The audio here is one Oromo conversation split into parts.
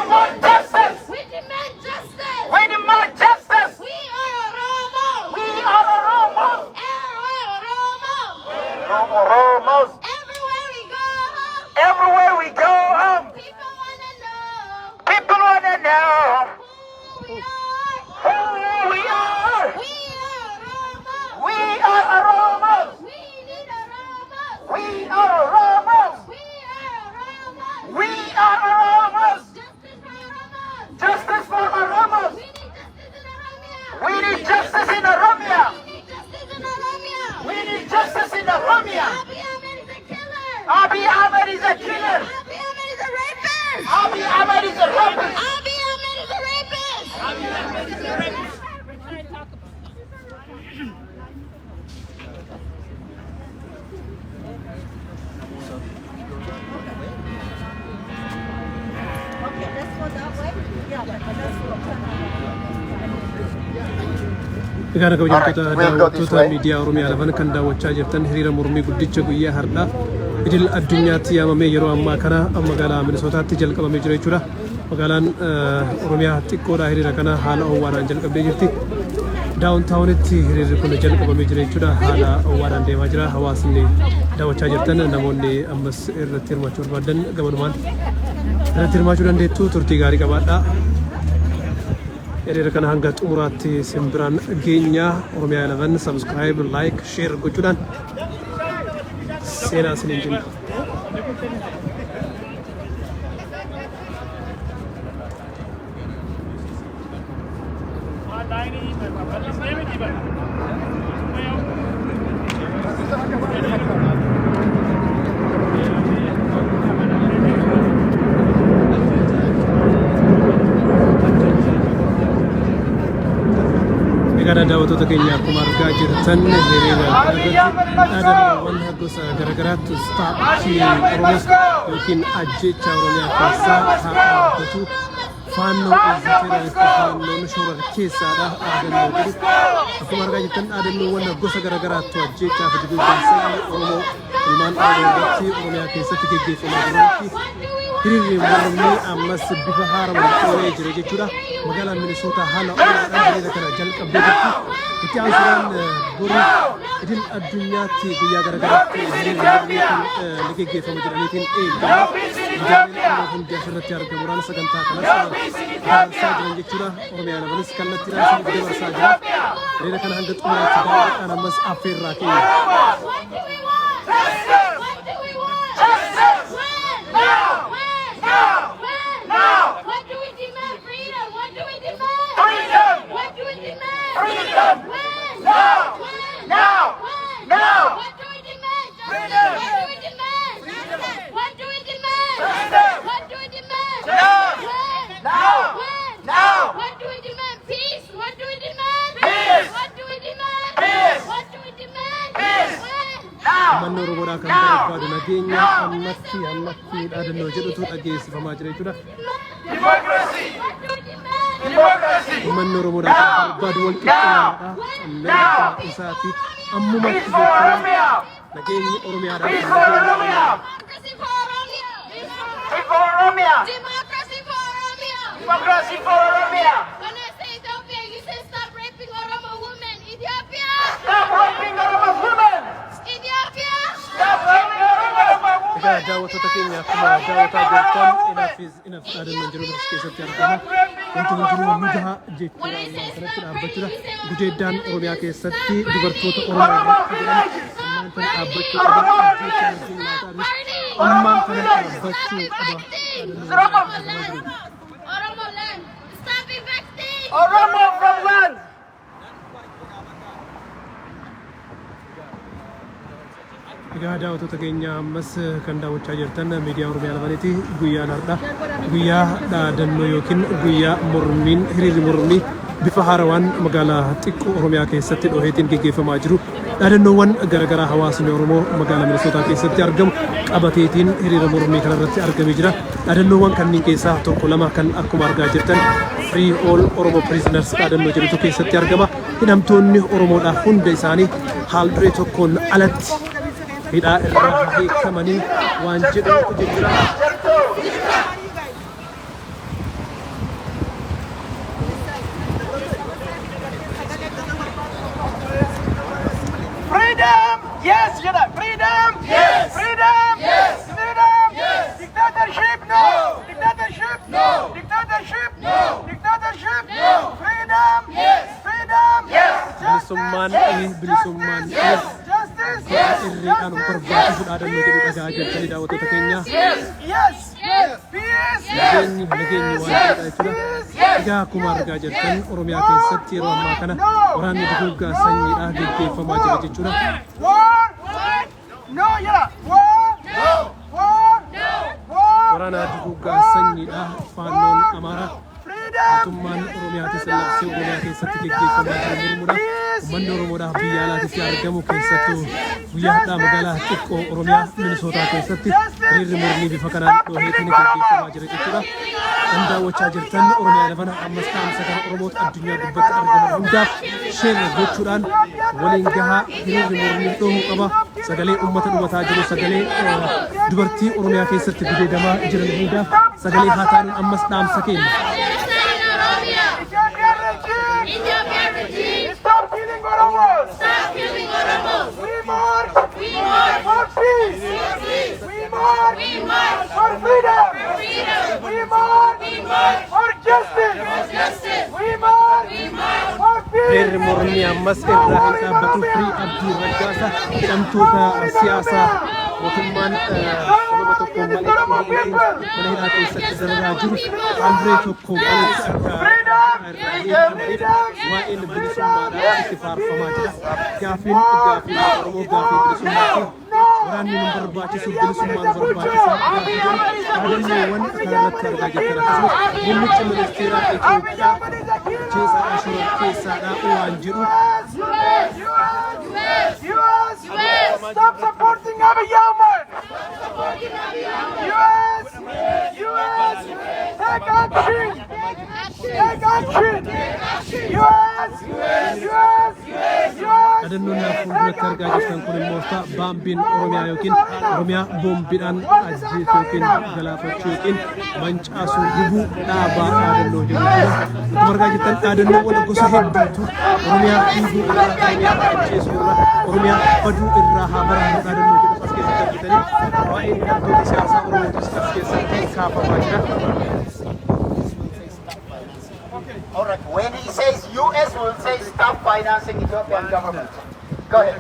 want justice. We demand justice. We demand justice. We are Oromoo. We are Oromoo. Oromos. Everywhere we go home, Everywhere we go home, people wanna know people want to know who we are. who we are. We are Oromoo. We are Oromos. We need Oromoo. We are Oromos. We are Oromoo. We are Oromos. Justice for Oromoo. Justice for Oromos. We need justice in Oromia. We need justice in Oromia. We need justice in Oromia. We need justice in Oromia. Abiy Ahmed is a killer. Abiy Ahmed is a killer. Abiy Ahmed is a rapist. Abiy Ahmed is a rapist. Abiy Ahmed is a rapist. Abiy Ahmed is a rapist. Okay, let's go that way. Yeah, but let's go. Egaa kabajamtoota Alright, we'll go this daawwattoota way. miidiyaa Oromiyaa lafan kan daawwachaa jirtan hiriira mormii guddicha guyyaa har'aa idil addunyaatti yaamamee yeroo ammaa kana magaalaa minisootaatti jalqabamee jira jechuudha. Magaalaan Oromiyaa xiqqoodha hiriira kana haala ho'aadhaan jalqabdee jirti. Daawuntaawunitti hiriirri kun jalqabamee jira jechuudha. Haala ho'aadhaan deemaa jira. Hawaasni daawwachaa jirtan namoonni ammas irratti hirmaachuu barbaadan gabanumaan irratti hirmaachuu dandeettu turtii gaarii qabaadhaa. Hiriira kana hanga xumuraatti simbiraan geenyaa Oromiyaa 11 subscribe like share gochuudhaan seenaa isiniin jenna. Egaa daawwattoota keenya akkuma argaa jirtan hiriira dhaadannawwan gosa garaagaraatu istaachii Oromoos yookiin ajjecha Oromiyaa keessaa haa dhaabbatu faannoo dhiyeessiteera faannoon shoora keessaadha dhaadannoo jedhu akkuma argaa jirtan dhaadannoowwan gosa garaagaraatu ajjechaa fi duguggaa Oromoo ilmaan Oromoo irratti Oromiyaa keessatti gaggeeffamaa jiranitti hiriirri mormii ammas bifa haarawaan oolee jira jechuudha. Magaalaa minisootaa haala ho'aadhaan hiriira kana jalqabdee jirti. Itti aansuudhaan borii idil addunyaatti guyyaa garaagaraatti hiriirri mormii kun ni gaggeeffama jedhaniitiin eegama. Miidiyaaleen Oromoo hundi asirratti argamuudhaan sagantaa kanas dabarsaa jiran jechuudha. Oromiyaa labanis kallattiidhaan dabarsaa jira. Hiriira kana hanga xumuraatti daawwadhaan ammas affeerraa keenya. What do we demand? Freedom. What do we demand? Freedom. What do we demand? Freedom. When? Now. When? Now. When? Now. What do we demand? Freedom. What do we demand? What do we demand? Freedom. What do we demand? Now. When? Now. When? Now. What do we demand? Peace. What do we demand? Peace. What do we demand? Peace. What do we demand? Peace. When? Now. Uummanni Oromoodhaa kan barbaadu nageenya ammatti dhaadannoo jedhutu dhageessifamaa jira jechuudha. Democracy. What do we demand? Democracy. Uummanni Oromoodhaa kan barbaadu wal qixxummaadha. Mirga isaati ammumatti Peace for jechuudha. Oromia. Nageenyi Oromiyaadhaan Peace kan for nageenyi Oromia. Democracy for Oromia. Peace for Oromia. Democracy for Oromia. Democracy for Oromia. When I say Ethiopia, you say stop raping Oromo women. Ethiopia! Stop raping Oromo women. Ethiopia! Stop raping Oromo Egaa women. daawwattoota keenya akkuma daawwataa jirtan inaaf dhaadannoon jiru as keessatti argama. Wanti hundinuu nu gahaa jechuudha kanatti dhaabbachuudha. Gudeeddaan Oromiyaa keessatti dubartoota Oromoo irratti jedhan ammaan kana dhaabbachuu qaba. Ajjeechaa wajjin laataa ammaan kana dhaabbachuu qaba. Oromo land! Oromo land! Stop evicting! Oromo from land. Egaa daawwattoota keenya ammas kan daawwachaa jirtan miidiyaa Oromiyaa lamaaniiti guyyaan har'a guyyaa dhaadannoo yookiin guyyaa mormiin hiriirri mormii bifa haarawaan magaalaa xiqqoo Oromiyaa keessatti dhoheetiin gaggeeffamaa jiru. Dhaadannoowwan garaagaraa hawaasni Oromoo magaalaa minisootaa keessatti argamu qabateetiin hiriira mormii kanarratti argamee jira. Dhaadannoowwan kanneen keessaa tokko lama kan akkuma argaa jirtan Free All Oromo Prisoners dhaadannoo jedhutu keessatti argama. Hidhamtoonni Oromoodhaa hunda isaanii haal duree tokkoon alatti hidhaa irraa hiikamanii waan jedhu jechuudha. bilisummaan bilisummaan irreedhaan barbaachisu dhaadannoo jedhu dhagaa jirtanii daawwattoota keenya. Nageenyi waan jedha jechuudha. Egaa akkuma argaa jirtan Oromiyaa keessatti yeroo ammaa kana waraanni duguuggaa sanyiidhaan gaggeeffamaa jira jechuudha. Waraana duguuggaa sanyiidhaan faannoon Amaaraa mootummaan Oromiyaatis labsii Oromiyaa keessatti gaggeeffamaa jiru mormuudhaan uummanni Oromoodhaaf biyya alaatti argamu keessattuu guyyaa har'aa magaalaa xiqqoo Oromiyaa minissotaa keessatti hiriirri mormii bifa kanaan dhooheetiin gaggeeffamaa jira jechuudha. Kan daawwachaa jirtan Oromiyaa lafana ammas dhaamsa kana Oromoota addunyaa gubbatti argaman hundaaf sheerra gochuudhaan waliin gahaa hiriirri mormii dhoohuu qaba. Sagalee uummata dhumataa jiru sagalee dubartii Oromiyaa keessatti gudeedamaa jiran hundaaf sagalee haa taanu ammas dhaamsa keenya. Stop killing Oromos! Stop killing Oromos! We march! We march! For peace! We march! We march! For freedom! For freedom! We march! We march! For justice! For justice! We march! We march! For peace! Hiriirri mormii ammas irraa hin dhaabbatu Firii Abdii Raggaasaa hidhamtoota siyaasaa mootummaan sababa tokkoon malee mana hidhaa keessatti dararaa jiru Andree tokkoon alatti akka waa'een bilisummaadhaan itti faarfamaa jira. Gaafiin Oromoo gaafii bilisummaatti waraanni nu barbaachisu bilisummaan barbaachisaa gaafii jiru dhaadannoowwan kanarratti argaa jirtan akkasumas muummicha ministeeraa Itoophiyaa jeesaa shoror keessaadhaa waan jedhu. Stop supporting Abiy Ahmed! US! Take action! Take action! US! Dhaadannoo naaf fuulduratti argaa jirtan kun immoo baambiin Oromiyaa yookiin Oromiyaa boombiidhaan ajjeesuu yookiin galaafachuu yookiin mancaasuu gubuu dhaabaa dhaadannoo jedhamudha. Akkuma argaa jirtan dhaadannoowwan gosa hedduutu Oromiyaa dhiibuu irraa Oromiyaa ajjeesuu irraa Oromiyaa baduu irraa haa baraanu dhaadannoo jedhu as keessatti argitanii waa'ee hidhamtoota siyaasaa Oromootis as keessatti kaafamaa jira. All right. When he says U.S., will say stop financing Ethiopian government. Go ahead.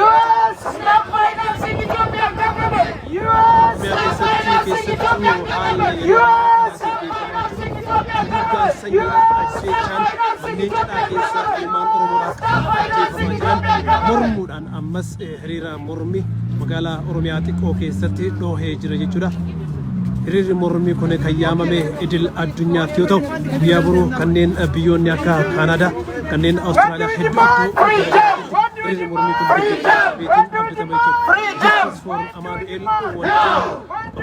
US! Stop financing Ethiopian government! US! Oromiyaa keessatti keessattuu US! duguuggaa sanyiidhaan ajjeechaan manneen cidhaa keessaa ilmaan Oromoodhaaf ajjeefamaa jiran mormuudhaan ammas hiriira mormii magaalaa Oromiyaa xiqqoo keessatti dhoohee jira jechuudha. Hiriirri mormii kun kan yaamame idil addunyaatti yoo ta'u guyyaa boruu kanneen biyyoonni akka Kaanaadaa kanneen Awustiraaliyaa hedduutu hiriirri mormii kun beetiin abdatama jechuudha. Justice for Amaanu'eel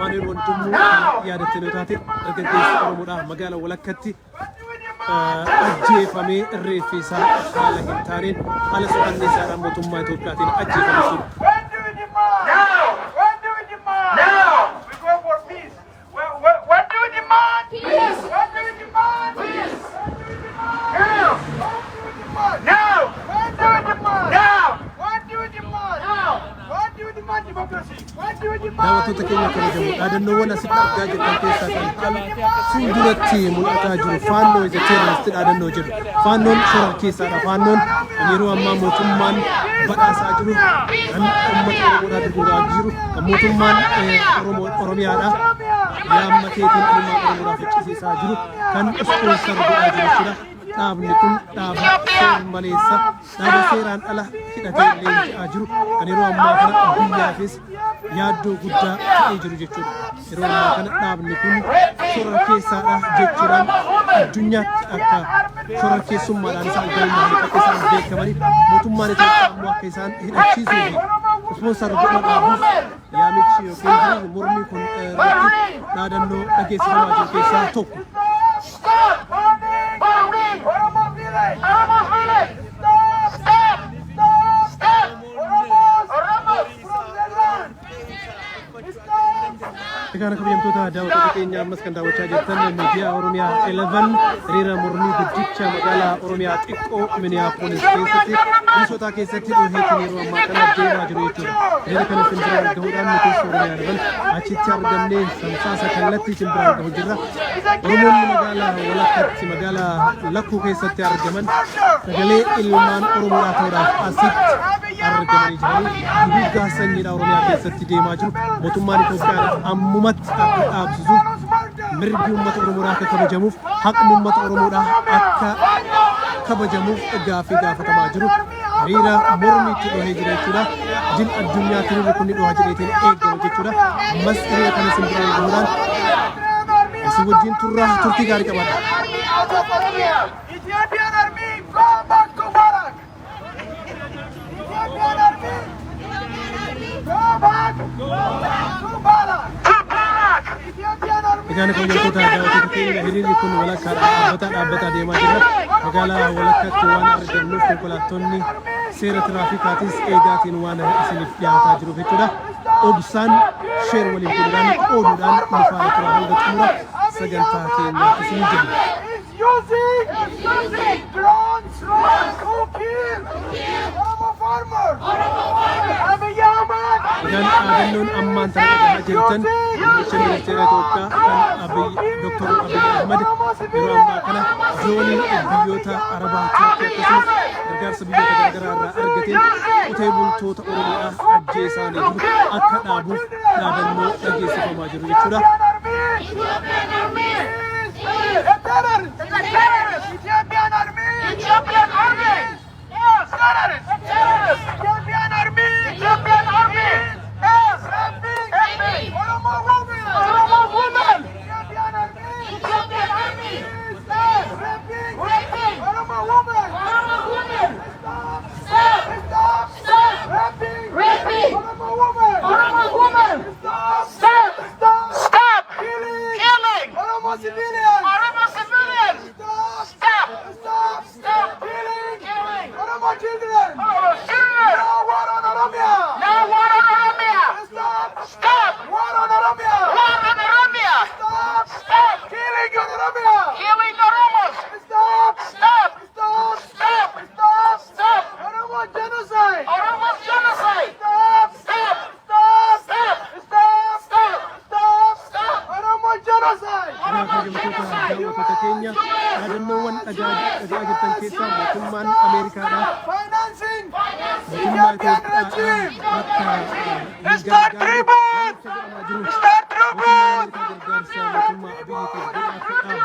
Wandimmoo yaadattee yoo taate dargaggeessi Oromoodhaa magaalaa walakkatti ajjeefamee reeffi isaa haala hin taaneen haala suukanneessaadhaan mootummaa Itoophiyaatiin ajjeefame sun. When do we demand? Now! We go for peace. What do we demand? Peace! What do we demand? Peace! What do we demand? Now! What do we demand? Now! When do we demand? Now! What do we demand? Now! What do we demand? Democracy! What do we demand? Daawwattoota keenya kabajamoo dhaadannoowwan asitti argaa jirtan keessaa kan fuulduratti mul'ataa jiru faannoo isa teeroristi dhaadannoo jedhu. Faannoon shoror keessaadha. Faannoon yeroo ammaa mootummaan badhaasaa jiru kan uummata Oromoodhaa duguugaa jiru kan mootummaan Oromiyaadhaa yaammateetiin ilmaan Oromoodhaa ficcisiisaa jiru kan ispoonsar godhaa jiru jechuudha. Dhaabni kun dhaaba seera maleessa dhaaba seeraan ala hidhatee leenji'aa jiru kan yeroo ammaa kana biyyaafis yaaddoo guddaa ta'ee jiru jechuudha. Yeroo ammaa kana dhaabni kun shoror keessaadha jechuudhaan addunyaatti akka shoror keessummaadhaan isaan galmaa'anii akka isaan beekamaniif mootummaan Itoophiyaa immoo akka isaan hidhachiisuu fi ispoonsar godhuu dhaabuuf yaamichi yookiin hiriirri mormii kun irratti dhaadannoo dhageessifamaa jiru keessaa tokko. Stop! Oromo village! Oromo village! Stop! Stop! Stop! Stop! Oromos! From the land! Stop! Egaan kabajamtoota daawwattoota keenya ammas kan daawwachaa jirtan miidiyaa Oromiyaa 11 hiriira mormii guddicha magaalaa Oromiyaa xiqqoo Minneapolis keessatti minissotaa keessatti dhoheetiin yeroo ammaa kana deemaa jiru jechuudha. Hiriira kana simbiraan gahuudhaan nuti Oromiyaa 11 achitti argamnee samsaasa kallattii simbiraan gahu jirra. Oromoonni magaalaa walakkaatti magaalaa lakkuu keessatti argaman sagalee ilmaan Oromoodhaa ta'uudhaaf asitti argamanii jiranii duguuggaa sanyiidha Oromiyaa keessatti deemaa jiru. Mootummaan Itoophiyaa ammumatti akka dhaabsisuuf mirgi uummata Oromoodhaa akka kabajamuuf haqni uummata Oromoodhaa akka kabajamuuf gaaffii gaafatamaa jiru. Hiriira mormiitti dhohee jira jechuudha. Idil addunyaatti hiriirri kun dhohaa jireetiin eegamu jechuudha. Ammas hiriira kana simbiraan gahuudhaan isin wajjin turtii gaarii qabaadha. Ethiopian army, go back to barrack. Ethiopian army, go back to barrack. Ethiopian army. Egaan kabajamtoota daawwattoota keenya hiriirri kun walakkaa dhaabbataa deemaa jira. Magaalaa walakkaatti waan argamnuuf konkolaattonni seera tiraafikaatis eegaatiin waan isiniif dhiyaataa jiruuf jechuudha. Obsaan sheer waliin godhuudhaan qooduudhaan nu faana tura hanga xumura sagantaa keenyaatti isin jenna. Using drones to kill Oromo farmers. Abiy Ahmed. Egaan dhaadannoon ammaan tana dhagahaa jirtan muummicha ministeera Itoophiyaa kan Dr. Abiy Ahmed yeroo ammaa kana zoonii biyyoota Arabaa Turkii akkasumas gargaarsa biyyoota garaagaraa irraa argateen qotee bultoota Oromoodhaa ajjeesaa jiru akka dhaabuuf dhaadannoo dhageessifamaa jiru jechuudha. Ethiopian army. Ethiopian army. Ethiopian army. Yes, terrorists. Ethiopian army. Ethiopian army. Yes, helping. Oromo women. Oromo women. Ethiopian army. Ethiopian army. Yes, raping. Oromo women. Oromo women. Stop. Raping. Oromo women. Oromo women. Stop. Killing. Oromo civilians. Oromo civilians. Stop. Killing. Oromo children. No war on Oromia. Stop. War on Oromia. Stop. Killing on Oromia. Oromos. Stop. Oromo genocide. Stop. Oromo genocide. Egaan kabajamtoota daawwattoota keenya dhaadannoowwan dhagaa jirtan keessaa mootummaan Ameerikaadhaa Financing. mootummaa Itoophiyaa akka Start tribute. Start tribute. gargaarsa mootummaa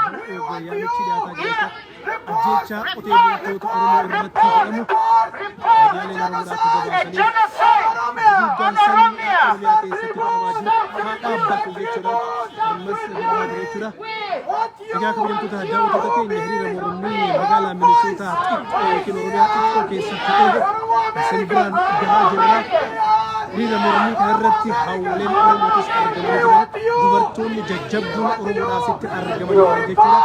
Abiy yaamichi dhiyaataa jira. Ajjeechaa qotee bultoota Oromoo irratti godhamu magaaleen Oromoodhaa akka gabaasanii duguuggaan sanyii Oromiyaa keessatti godhamaa jiru haa dhaabbatu jechuudhaan ammas godhamaa jiru jechuudha. Egaa kabajamtoota daawwattoota keenya hiriira mormii magaalaa minissotaa xiqqoo yookiin Oromiyaa xiqqoo keessatti ta'e simbiraan gahaa jirra. Hiriira mormii kanarratti hawwaleen Oromootis argamaa jiran dubartoonni jajjabduun Oromoodhaasitti argamaa jiran jechuudha.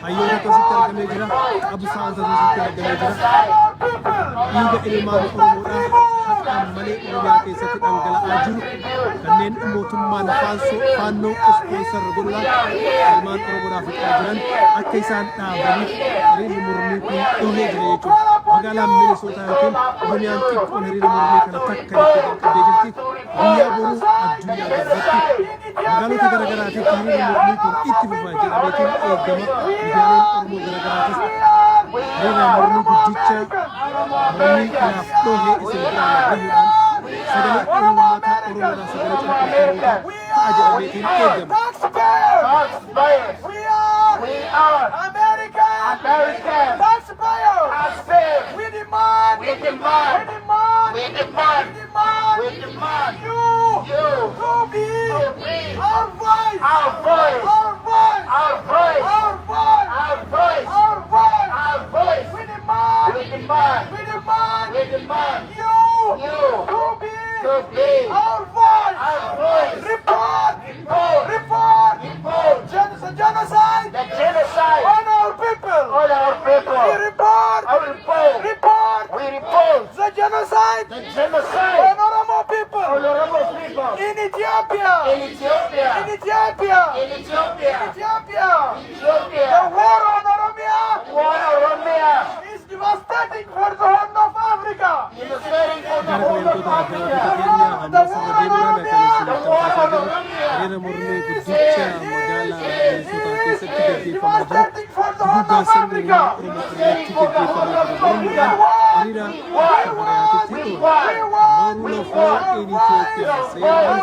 Hayyoota akkasitti argamee jira. Qabsaa'ota akkasitti argamee jira. Dhiiga ilmaan Oromoodhaa haqaan malee Oromiyaa keessatti dhangala'aa jiru kanneen mootummaan faannoo ispoonsar godhuudhaan ilmaan Oromoodhaaf fixaa jiran akka isaan dhaabaniif hiriirri mormii kun dhohee jira jechuudha. Magaalaan Minnessotaa yookiin Oromiyaan xiqqoon hiriira mormii kana takka itti jalqabdee jirti. Guyyaa boruu addunyaa keessatti magaalota garaagaraatiif hiriirri mormii kun itti fufaa jedhameetiin eegama. Miidiyaaleen Oromoo garaagaraatiif hiriira mormii guddicha mormii kanaaf dhohee isin biraan gahuudhaan sagalee uummata Oromoodhaa sagalee cunqursaa ta'a jedhameetiin eegama. We are American taxpayers. We demand you to be our voice. We demand you to be our voice. Report. Genocide. On our people. We report. The genocide. On Oromo people. In Ethiopia. Ethiopia. In Ethiopia. In Ethiopia. In Ethiopia. Ethiopia. Ethiopia. The war on Oromia War Oromia. is devastating for the Horn of Africa. Devastating for the Gara whole of qabeeyyantoota Africa. keenya hamma sirra deemuudhaan kan The isin war tamsaasaa on jiru Oromia. hiriira mormii guddicha magaalaa minissotaa keessatti gaggeeffamaa jiru. Devastating for the Horn Duguuggaa of sirni Africa. Oromoo irratti gaggeeffamaa jiru mormuudhaan hiriira akka haraatitti oolu. Mormii lafoo in Itoophiyaa seeraan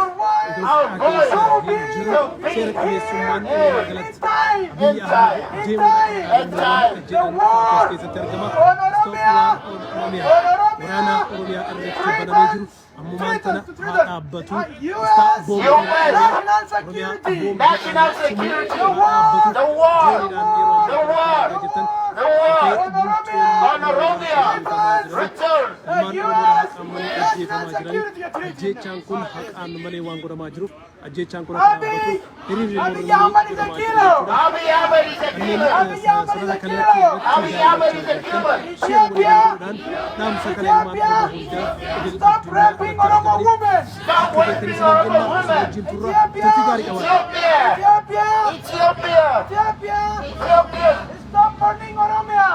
Itoophiyaa keessa hin jiru seera qabeessummaan walumaa galatti biyya Ahmed deemuudhaan jedhan Itoophiyaa keessatti argama. Stop War on Oromia waraana Oromiyaa irratti banamee jiru ammumaan tana haa dhaabbatu. Stop bombing National security. National security. The war. The war. The war on Oromia. Return. Ajjechaan kun haqaan malee waan godhamaa jiruuf ajjechaan kun akka dhaabbatu hiriirri mormii godhamaa jiru jechuudha. Abiy Ahmed is a killer. Sarara kanatti Abiy Ahmed is a killer. dhaamsa kana ilmaan Oromoo hundaaf Stop raping Oromo women. Stop raping Oromo women. Ethiopia. Ethiopia. Ethiopia. Ethiopia. Ethiopia. Stop burning Oromia.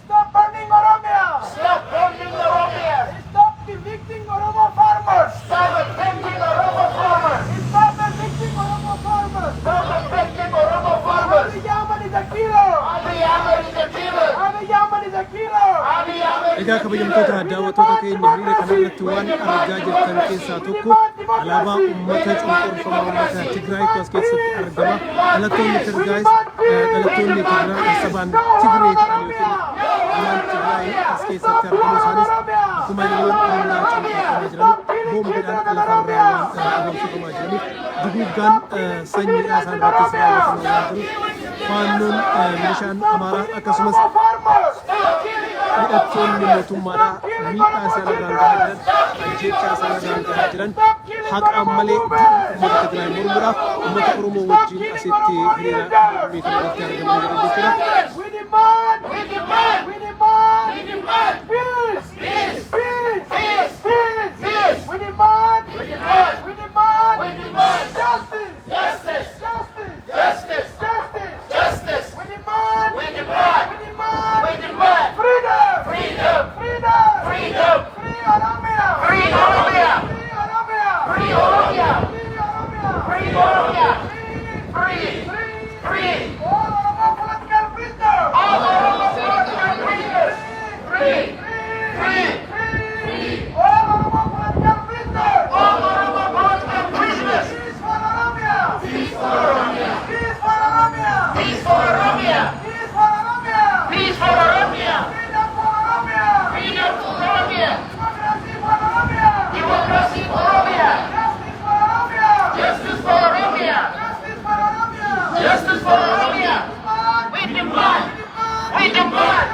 Stop burning Oromia. Stop burning Oromia. Stop evicting Oromo farmers. Stop affecting Oromo farmers. Stop evicting Oromo farmers. Stop affecting Oromo farmers. Abiy Ahmed is a killer. Abiy Ahmed is a killer. Abiy Ahmed is a killer. Abiy Ahmed is Egaa kabajamtoota daawwattoota keenya hiriira kana irratti waan argaa jirtan keessaa tokko alaabaa uummata cunqurfamaa uummata Tigraayitu as keessatti argama. Dhalattoonni Tigraayis dhalattoonni Tigraay sabaan Tigree ta'an yookiin waan Tigraay as keessatti argamu isaanis akkuma ilmaan Oromoo cunqurfamaa jiran boombiidhaan lafarraa waan agarsiifamaa jiraniif duguuggaan sanyiidhaa isaan irrattis raawwatamaa waan jiruuf faannoon milishaan Amaaraa akkasumas hidhattoonni mootummaadhaa miidhaa isaan irraan gahaa jiran ajjechaa isaan irraan gahaa jiran haqaan malee uummata Tigraay mormuudhaaf uummata Oromoo wajjin asitti hiriira mormii kana irratti argamaa jiran jechuudha. We demand. We demand. We demand. We demand peace. Peace. Peace. Peace. Peace. Peace. We demand. We demand. We demand. We demand justice. Justice. Justice. Justice. Justice. Justice. We demand. We demand. We demand. We demand freedom. Freedom. Freedom. Freedom. Free Oromia. Free Oromia. Free Oromia. Free Oromia. Free Oromia. Free. Free. Free. All Oromo political prisoners. All Oromo political prisoners. Free. Free. Free. All Oromo political prisoners. All Oromo political prisoners. Peace for Oromia. Peace for Oromia. Peace for Oromia. Peace for Oromia. Peace for Oromia. Peace for Oromia. Freedom for Oromia. Freedom for Oromia. Democracy for Oromia. Democracy for Oromia. Justice for Oromia. Justice for Oromia. Justice for Oromia. Justice for Oromia. We demand. We demand.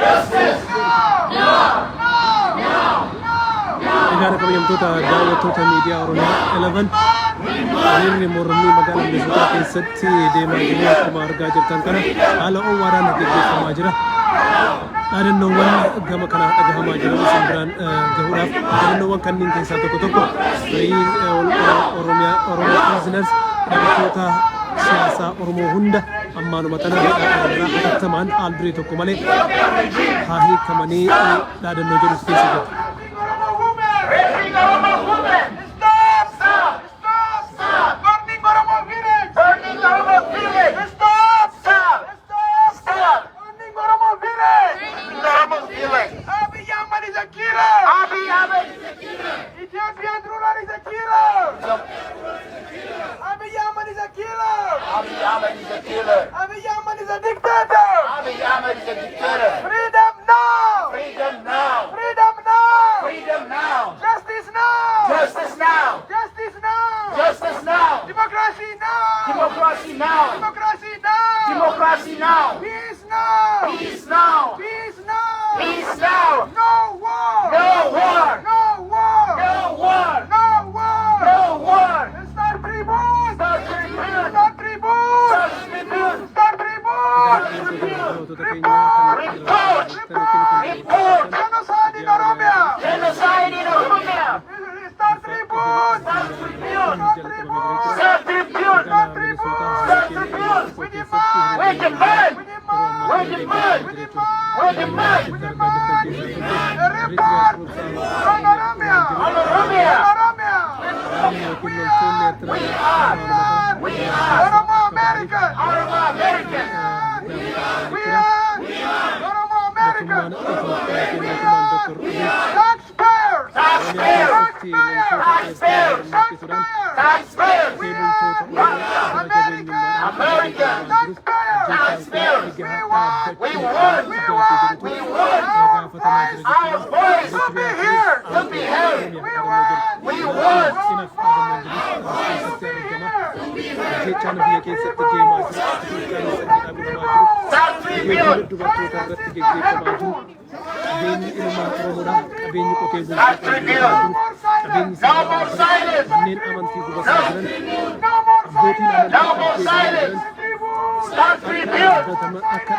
Justice. No. No. No. No. Egaa kabajamtoota daawwattoota miidiyaa Oromiyaa 11 hiriirri mormii magaalaa minissotaa keessatti deemaa jiru akkuma argaa jirtan kana haala ho'aadhaan gaggeeffamaa jira. Dhaadannoowwan gama kanaa dhagahamaa jiran isin biraan gahuudhaaf dhaadannoowwan kanneen keessaa tokko Oromoo prisoners dhaabbattoota siyaasaa Oromoo hunda ammaanuma tana irraa hatattamaan haal duree tokko malee haa hiikamanii dhaadannoo jedhutu keessa jira. Raping Oromo women. Stop. Stop. Stop. Stop. Burning Oromo village. Burning Oromo village. Stop. Stop. Stop. Stop. Burning Oromo village. Burning Oromo village. Abiy Ahmed is a killer. Abiy Ahmed is a killer. Ethiopian ruler is a killer. Abiy Ahmed is a killer. Abiy Ahmed is a killer. Abiy Ahmed is a dictator. Abiy Ahmed is a dictator. Freedom now. Freedom now. Freedom now. Freedom now. Justice now. Justice now. Justice now. Justice now. Democracy now. Democracy now. Democracy now. Democracy now. Peace now. Peace now. Peace now. Peace now. No war. No war. No war. No war. No war. No war. Start tribune. Start tribune. Start tribune. Start tribune. Start tribune. Report. Report. Genocide in Oromia. Genocide in Oromia. Start tribune. We demand. We demand. We demand. We demand. We demand. A report from Oromia. We are Oromo American. We are Oromo American. We are taxpayers. We are American taxpayers. We want our voice to be heard. We want jechaan biyya keessatti deemaa jira. Irratti geggeeffamaa jiru. Qabeenyi ilmaa Oromoodhaa, qabeenyi qotee bultootaa, qabeenyi manneen amantii gubataa jiran, abbootiin amantii jiran akka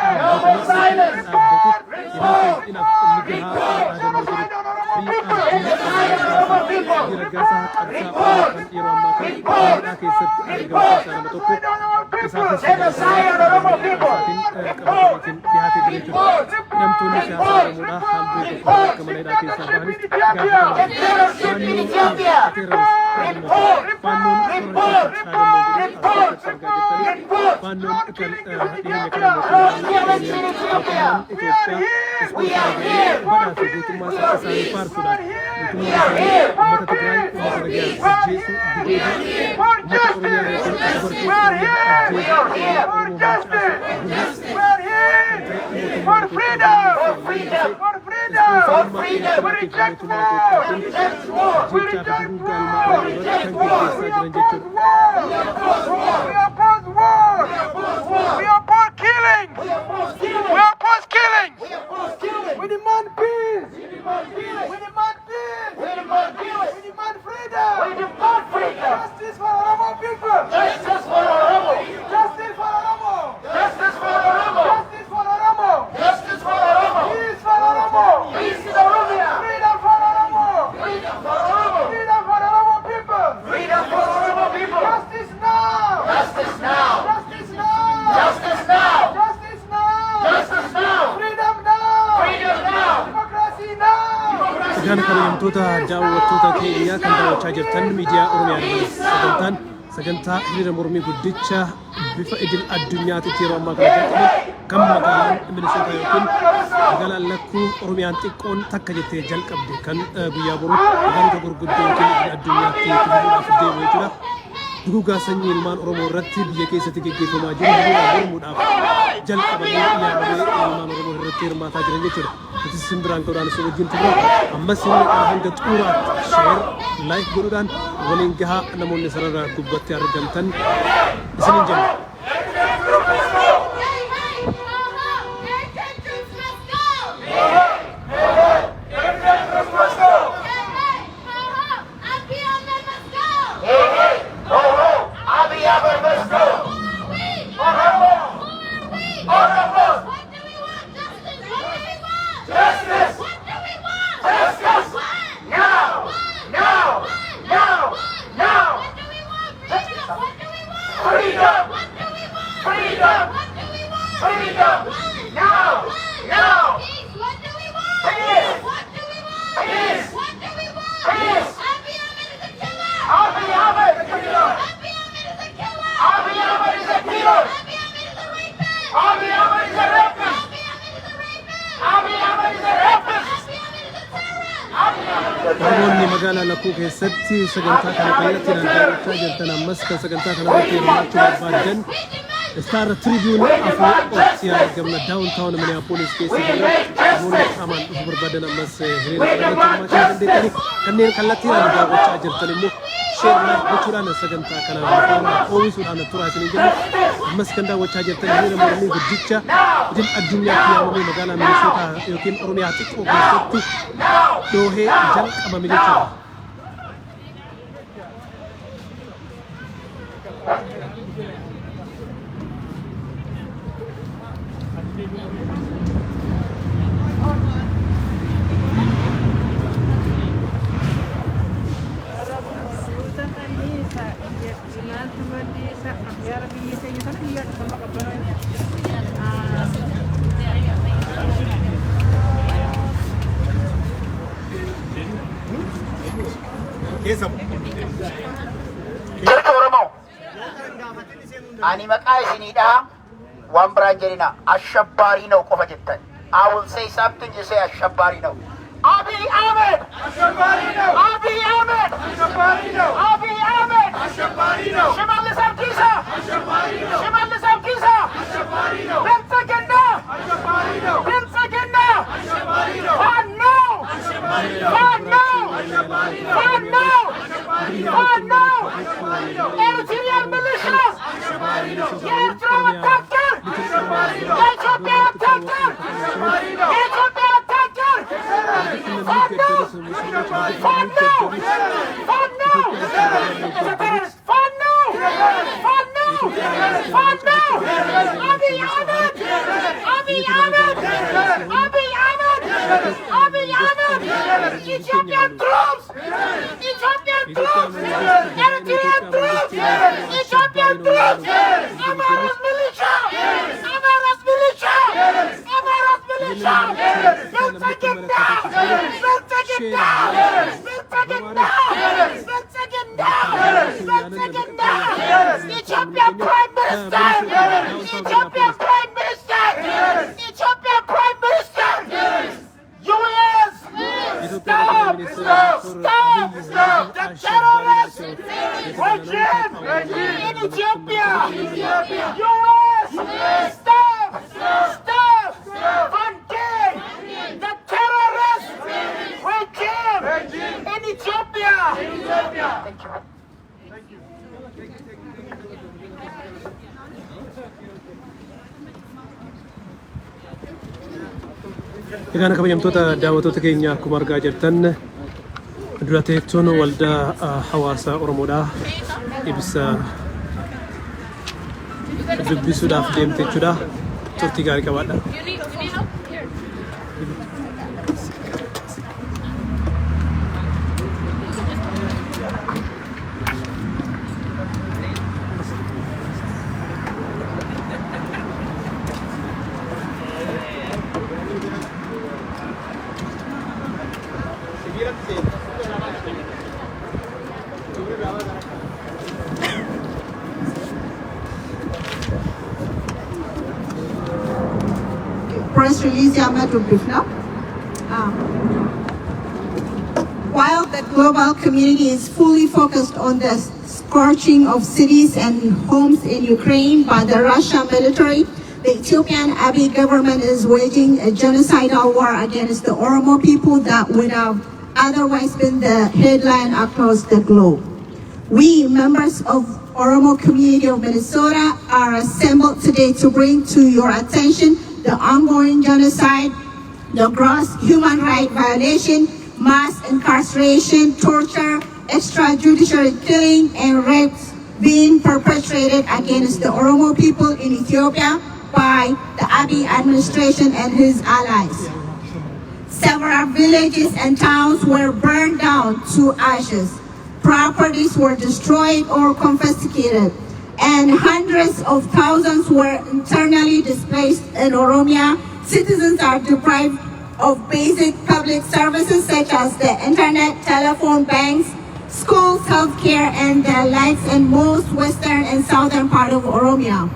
sagantaa hiriira mormii guddicha bifa idil addunyaatti yeroo ammaa kana kan magaalaan minissotaa yookiin magaalaan lakkuu Oromiyaan xiqqoon takka jettee jalqabde kan guyyaa boru magaalota gurguddoo yookiin idil addunyaatti fiduudhaaf deemu jechuudha. Dugugaa sanyii ilmaan Oromoo irratti biyya keessatti geggeeffamaa jiru hiriira mormuudhaaf jalqabanii yaadamee ilmaan Oromoo irratti hirmaataa jiran jechuudha. Nutis simbiraan ta'uudhaan osoo wajjin turre ammas hiriira kana hanga xumuraatti sheer laayik godhuudhaan waliin gahaa namoonni sarara gubbatti argamtan isiniin jenna. Namoonni magaalaa lakkuu keessatti sagantaa kana kallattiin daawwachaa jirtan ammas kan sagantaa kana irratti hirmaachuu barbaadan Star Tribune afootti argamna downtown Minneapolis keessa jirra. Namoonni qaamaan dhufuu barbaadan ammas hiriira kanatti hirmaachuu dandeettani. Kanneen kallattiin daawwachaa jirtan immoo sheer gochuudhaan sagantaa kana oomisuudhaan turaa isinii jenna. Ammas kan daawwachaa jirtan hiriira mormii guddicha idil addunyaatti yaamamee magaalaa minissotaa yookiin Oromiyaa xiqqoo keessatti doohee jalqabame jechuudha. Jirtu Oromoo. Ani maqaa isiniidha. Waan biraan jedhina. Ashabbaarii na'u qofa jettan. I will say something, you say Ashabbaarii na'u. Abiy Ahmed! Ashabbaarii na'u! Abiy Ahmed! Ashabbaarii na'u! Abiy Ahmed! Ashabbaarii na'u! Shimallis Abdiisaa! Ashabbaarii na'u! Shimallis Abdiisaa! Ashabbaarii na'u! Biltsiginnaa! Ashabbaarii na'u! Biltsiginnaa! Ashabbaarii na'u! Faannoo! Ashabbaarii na'u! Faannoo! Ashabbaarii na'u! Faannoo! Ashabbaarii na'u! Faannoo! Ashabbaarii na'u! Eritrean militias! Ashabbaarii na'u! የኤርትራ ወታደር! Ashabbaarii na'u! የኢትዮጵያ ወታደር! Ashabbaarii na'u! የኢትዮጵያ ወታደር! ፋኖ! ፋኖ! ፋኖ! It's a terrorist! ፋኖ! ፋኖ! ፋኖ! አቢይ አህመድ! አቢይ አህመድ! አቢይ አህመድ! አቢይ አህመድ! Ethiopian troops! Ethiopian troops! Eritrean troops! Ethiopian troops! Amhara's militia! Amhara's militia! Amhara's militia! Biltsiginnaa! Biltsiginnaa! Biltsiginnaa! Biltsiginnaa! Biltsiginnaa! Ethiopian Prime Minister! Ethiopian Prime Minister! Ethiopian Prime Minister! US! Stop! Stop! The terrorist regime in Ethiopia! US! Stop! Stop! Funding the terrorist regime in Ethiopia! Thank you. Egaan kabajamtoota daawwattoota keenya akkuma argaa jirtan dura teessoon waldaa hawaasa Oromoodhaa ibsa dubbisuudhaaf deemte jechuudha. Turtii gaarii qabaadha. Press release now. While the global community is fully focused on the scorching of cities and homes in Ukraine by the Russian military, the Ethiopian Abiy government is waging a genocidal war against the Oromo people that would have otherwise been the headline across the globe. We, members of Oromo community of Minnesota, are assembled today to bring to your attention the ongoing genocide, the gross human rights violation, mass incarceration, torture, extrajudicial killing, and rapes being perpetrated against the Oromo people in Ethiopia by the Abiy administration and his allies. Several villages and towns were burned down to ashes. Properties were destroyed or confiscated, and hundreds of thousands were internally displaced in Oromia. Citizens are deprived of basic public services such as the internet, telephone, banks, schools, healthcare, and the likes in most western and southern part of Oromia.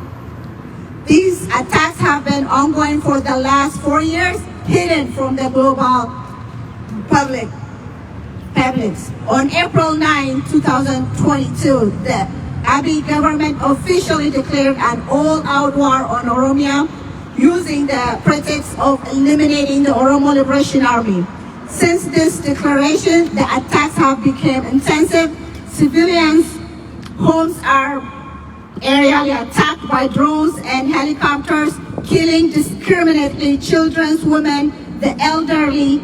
These attacks have been ongoing for the last 4 years, hidden from the global publics. On April 9, 2022, the Abiy government officially declared an all-out war on Oromia using the pretext of eliminating the Oromo Liberation Army. Since this declaration, the attacks have become intensive. Civilians' homes are aerially attacked by drones and helicopters, killing discriminately children, women, the elderly.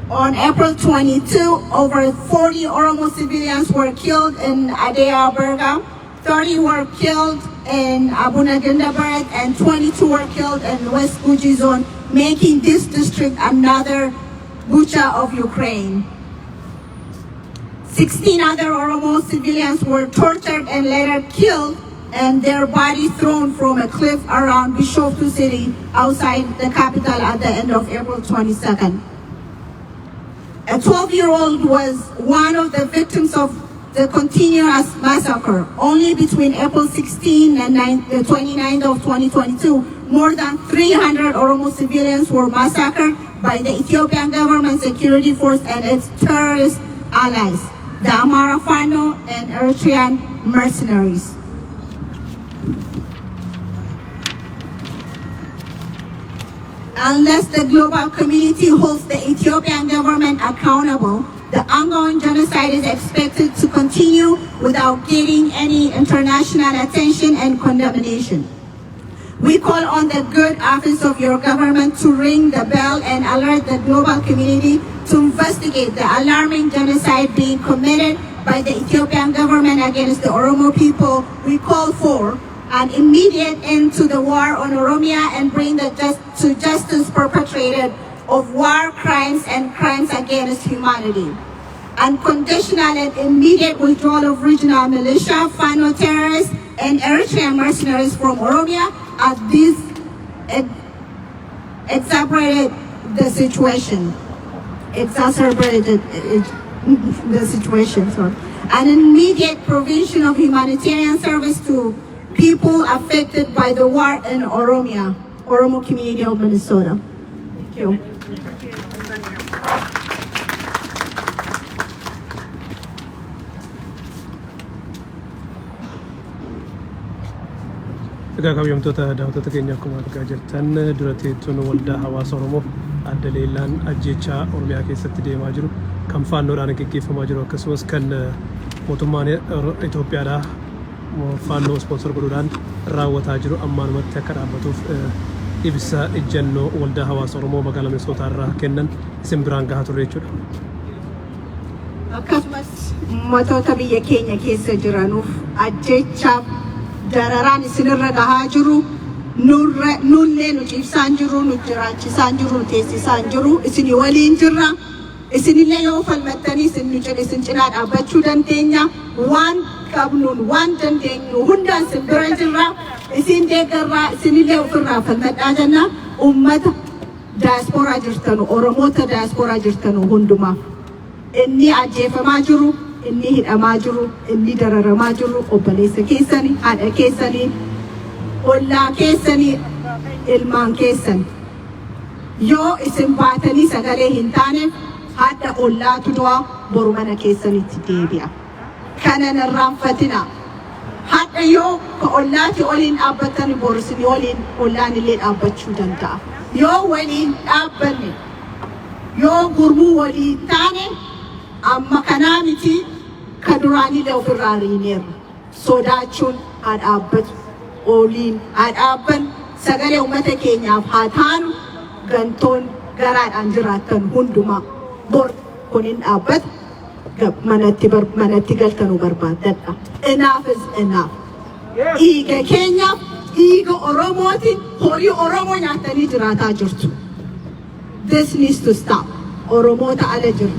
On April 22, over 40 Oromo civilians were killed in Adea Berga, 30 were killed in Abunagandabarat, and 22 were killed in West Guji zone, making this district another Bucha of Ukraine. 16 other Oromo civilians were tortured and later killed, and their bodies thrown from a cliff around Bishoftu city outside the capital at the end of April 22nd. A 12-year-old was one of the victims of the continuous massacre. Only between April 16 and the 29th of 2022, more than 300 Oromo civilians were massacred by the Ethiopian government security force and its terrorist allies, the Amara Fano and Eritrean mercenaries. Unless the global community holds the Ethiopian government accountable, the ongoing genocide is expected to continue without getting any international attention and condemnation. We call on the good office of your government to ring the bell and alert the global community to investigate the alarming genocide being committed by the Ethiopian government against the Oromo people. We call for an immediate end to the war on Oromia and bring to justice perpetrators of war crimes and crimes against humanity. Unconditional and immediate withdrawal of regional militia, Fano terrorists, and Eritrean mercenaries from Oromia as this exacerbated the situation. An immediate provision of humanitarian service to people affected by the war in Oromia, Oromo community of Minnesota. Thank you. Egaa kabajamtoota daawwattoota keenya akkuma argaa jirtan dura teessuun waldaa hawaasa Oromoo adda leellaan ajjechaa Oromiyaa keessatti deemaa jiru kan faannoodhaan gaggeeffamaa jiru akkasumas kan mootummaan Itoophiyaadhaa faannoo sponsor godhuudhaan raawwataa jiru ammaanumatti akka dhaabbatuuf ibsa ejjennoo waldaa hawaasa Oromoo magaalaa Minissotaa irraa kennan isin biraan gahaa turre jechuudha. Akkasumas uummattoota biyya keenya keessa jiranuuf ajjechaaf dararaan isinirra gahaa jiru nullee nu ciibsaan jiru nu jiraachisaan jiru nu teessisaan jiru isinii waliin jirra isinillee yoo falmattanii isin cinaa dhaabbachuu dandeenya waan qabnuun waan dandeenyu hundaan isin bira jirra isin deeggarraa isinillee ofirraa falmadhaa jenna uummata daasporaa jirtanu Oromoota daasporaa jirtanu hundumaaf inni ajjeefamaa jiru inni hidhamaa jiru inni dararamaa jiru obboleessa keessanii haadha keessanii ollaa keessanii ilmaan keessan yoo isin baatanii sagalee hin taaneef haadha ollaatu du'a boru mana keessanitti deebi'a. Kana narraanfatina haadha yoo ka ollaati waliin dhaabbatani boru isin waliin ollaan illee dhaabbachuu danda'a. Yoo waliin dhaabbanne yoo gurmuu waliin taane amma kanaa miti ka duraanillee ofirraa riineerra sodaachuun haa dhaabbatu oliin haa dhaabban sagalee uummata keenyaaf haa taanu gantoon garaadhaan jiraattan hundumaa bor kun hin dhaabbatu manatti galtanuu barbaadadha. Enough is enough. Dhiiga keenyaaf dhiiga Oromootiin horii Oromoo nyaatanii jiraataa jirtu. This needs to stop. Oromoota ala jiru.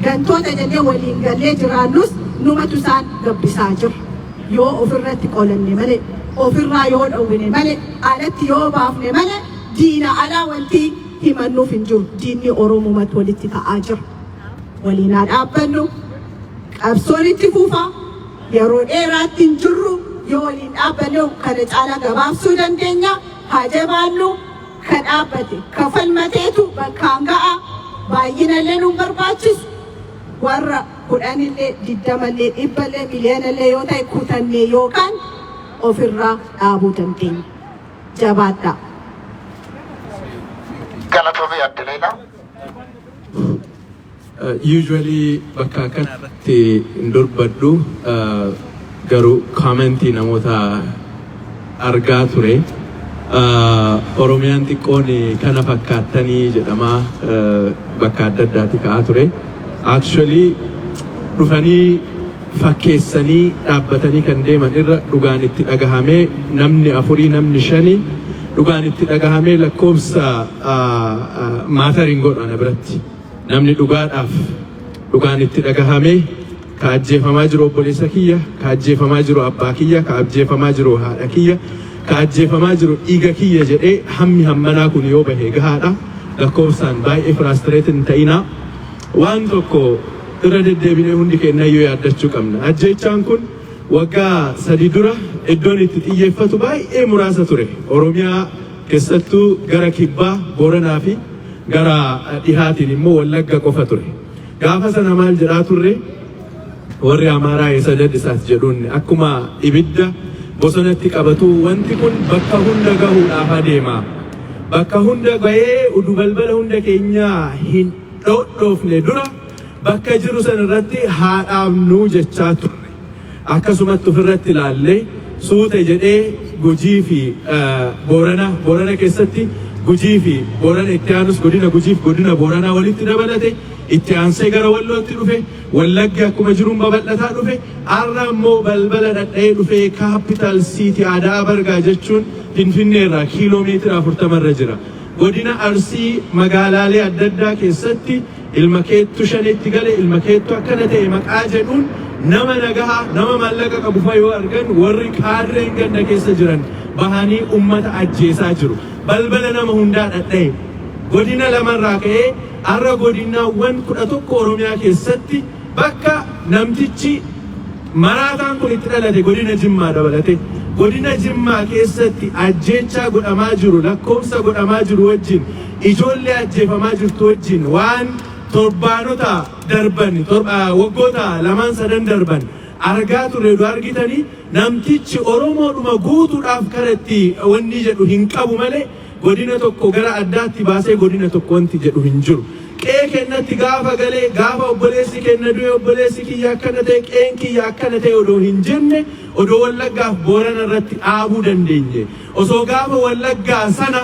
Gantoota jennee waliin gallee jiraannus numatu isaan gabbisaa jiru. Yoo ofirratti qolanne malee, ofirraa yoo dhowwine malee, alatti yoo baafne malee, diina alaa wanti himannuuf hin jiru. Diinni Oromumatu walitti ta'aa jira. Waliin haa dhaabbannu. Qabsoon itti fufaa. Yeroo dheeraatti hin jirru. Yoo waliin dhaabbanne kana caalaa gabaabsuu dandeenya. Haa jabaannu. Ka dhaabbate, ka falmateetu bakkaan ga'a. Baay'inallee nu barbaachisu. Warra kudhanillee, digdamallee, dhibballee, miliyoonallee yoo ta'e kutannee yookaan ofirraa dhaabuu dandeenya. Jabaadhaa. Galatoomii adda leelaa. Usually bakka kanarratti hin dubbadhu garuu commentii namoota argaa ture. Oromiyaan xiqqoon kana fakkaattanii jedhamaa bakka adda addaatti ka'aa ture. Actually dhufanii fakkeessanii dhaabbatanii kan deeman irra dhugaan itti dhagahamee namni afurii namni shanii dhugaan itti dhagahamee lakkoofsa maatariin godhana biratti namni dhugaadhaaf dhugaan itti dhagahamee ka ajjeefamaa jiru obboleessa kiyya, ka ajjeefamaa jiru abbaa kiyya, ka ajjeefamaa jiru haadha kiyya, ka ajjeefamaa jiru dhiiga kiyya jedhee hammi hammanaa kun yoo bahe gahaadha. Lakkoofsaan baay'ee firaastireetii hin ta'inaa. Waan tokko irra deddeebinee hundi keenya yoo yaaddachuu qabna. Ajjeechaan kun waggaa 3 dura iddoon itti xiyyeeffatu baay'ee muraasa ture. Oromiyaa keessattuu gara kibbaa, Booranaa fi gara dhihaatiin immoo Wallagga qofa ture. Gaafa sana maal jedhaa turre warri Amaaraa eessa dadhisaas jedhuun akkuma ibidda bosonatti qabatu wanti kun bakka hunda gahuudhaaf adeema. Bakka hunda gahee udu balbala hunda keenyaa hin dhodhoofne dura bakka jiru san irratti haadhaamnuu jechaa turre. Akkasumatti ofirratti ilaallee suute jedhee Gujii fi Boorana keessatti Gujii fi Boorana itti aanus godina Gujii fi godina Booranaa walitti dabalate itti aansee gara Wallootti dhufe Wallaggi akkuma jiruun babal'ataa dhufe har'a immoo balbala dhadha'ee dhufe kaapital siitii aadaa Bargaa jechuun Finfinnee irraa kiiloomeetira 40 irra jira. Godina Arsii magaalaalee adda addaa keessatti ilma keettu shaneetti gale ilma keettu akkana ta'e maqaa jedhuun nama nagahaa nama maallaqa qabu fa yoo argan warri kaadreen ganda keessa jiran bahanii ummata ajjeesaa jiru. Balbala nama hundaa dhadha'e godina lamarraa ka'ee har'a godinaawwan 11 Oromiyaa keessatti bakka namtichi maraataan kun itti dhalate godina Jimmaa dabalate godina Jimmaa keessatti ajjeechaa godhamaa jiru lakkoofsa godhamaa jiru wajjin ijoollee ajjeefamaa jirtu wajjin waan torbaanota darban waggoota 2-3 darban argaa turre argitanii namtichi Oromoodhuma guutuudhaaf karatti wanni jedhu hin qabu malee godina tokko gara addaatti baasee godina tokko wanti jedhu hin jiru. Qee kennatti gaafa galee gaafa obboleessi kenna du'e obboleessi kiyya akkana ta'e qeen kiyya akkana ta'e odoo hin jenne odoo Wallaggaaf Boorana irratti dhaabuu dandeenye osoo gaafa Wallaggaa sana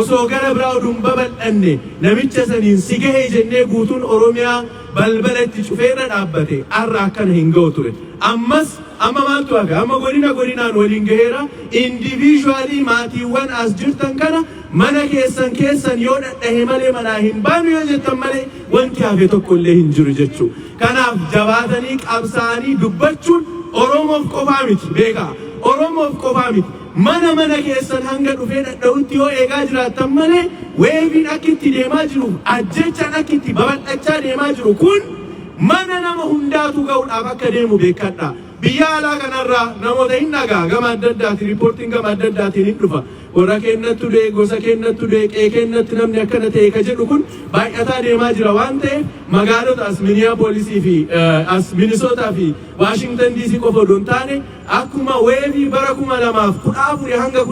osoo gara biraa oduun babal'anne namicha saniin si gahee jennee guutuun Oromiyaa balbala itti cufeerra dhaabbate har'a akkana hin ga'u ture. Ammas amma maaltu hafe amma godinaan waliin gaheera individually maatiiwwan as jirtan kana mana keessan yoo dhadhahe malee manaa hin baanu yoo jettan malee wanti hafe tokko illee hin jiru jechuu. Kanaaf jabaatanii qabsaa'anii dubbachuun Oromoof qofaa miti beekaa Oromoof qofaa miti. Mana keessan hanga dhufee dhadha'utti yoo eegaa jiraattan malee weebiin akka itti deemaa jiru ajjechaan akka itti babal'achaa deemaa jiru kun mana nama hundaatu ga'uudhaaf akka deemu beekadha. Biyya alaa kanarraa namoota hin dhagaa gama adda addaatiin riippoortiin gama adda addaatiin hin dhufa. Warra kennattu du'e gosa kennattu du'e qee kennatti namni akkana ta'e ka jedhu kun baay'ataa deemaa jira waan ta'eef magaalota as Minneapolisii fi as minissotaa fi Washington DC qofa odoo hin taane akkuma weebii bara 2014 hanga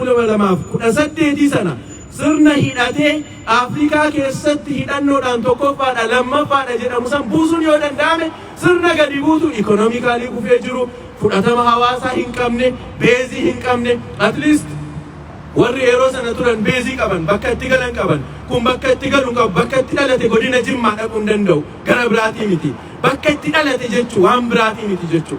2018 sana sirna hidhatee Afrikaa keessatti hidhannoodhaan tokkoffaadha lammaffaadha jedhamu san buusuun yoo danda'ame sirna gadi buutu ikonoomikaalii kufee jiru fudhatama hawaasaa hin qabne beezii hin qabne at least warri yeroo sana turan beezii qaban bakka itti galan qaban kun bakka itti galu qabu bakka itti dhalate godina Jimmaa dhaquu hin danda'u gara biraatii miti bakka itti dhalate jechuu waan biraatii miti jechuu.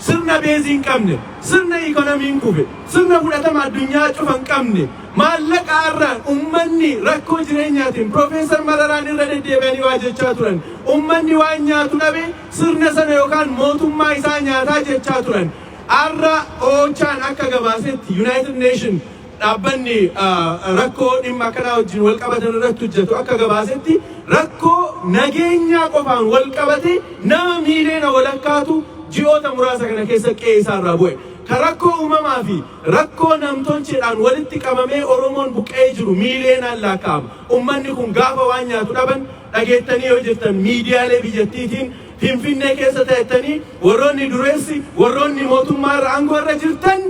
Sirna beezii hin qabne sirna ikonomiin kufe sirna fudhatama addunyaa cufa hin qabne maallaqa irraa ummanni rakkoo jireenyaatiin Profeesar Mararaan irra deddeebi'anii waa jechaa turan ummanni waan nyaatu dhabe sirna sana yookaan mootummaa isaa nyaataa jechaa turan har'a oochaan akka gabaasetti United Nations dhaabbanni rakkoo dhimma akkanaa wajjin wal qabatan irratti hojjetu akka gabaasetti rakkoo nageenyaa qofaan wal qabate nama miiliyoona walakkaatu ji'oota muraasa kana keessa qe'ee isaarraa bu'e. Ka rakkoo uumamaa fi rakkoo namtolcheedhaan walitti qabamee Oromoon buqqee jiru miiliyoonaan lakkaa'ama. Uummanni kun gaafa waan nyaatu dhaban dhageettanii yoo jirtan miidiyaalee biyyattiitiin Finfinnee keessa ta'ettanii warroonni dureessi warroonni mootummaarra aangoo irra jirtan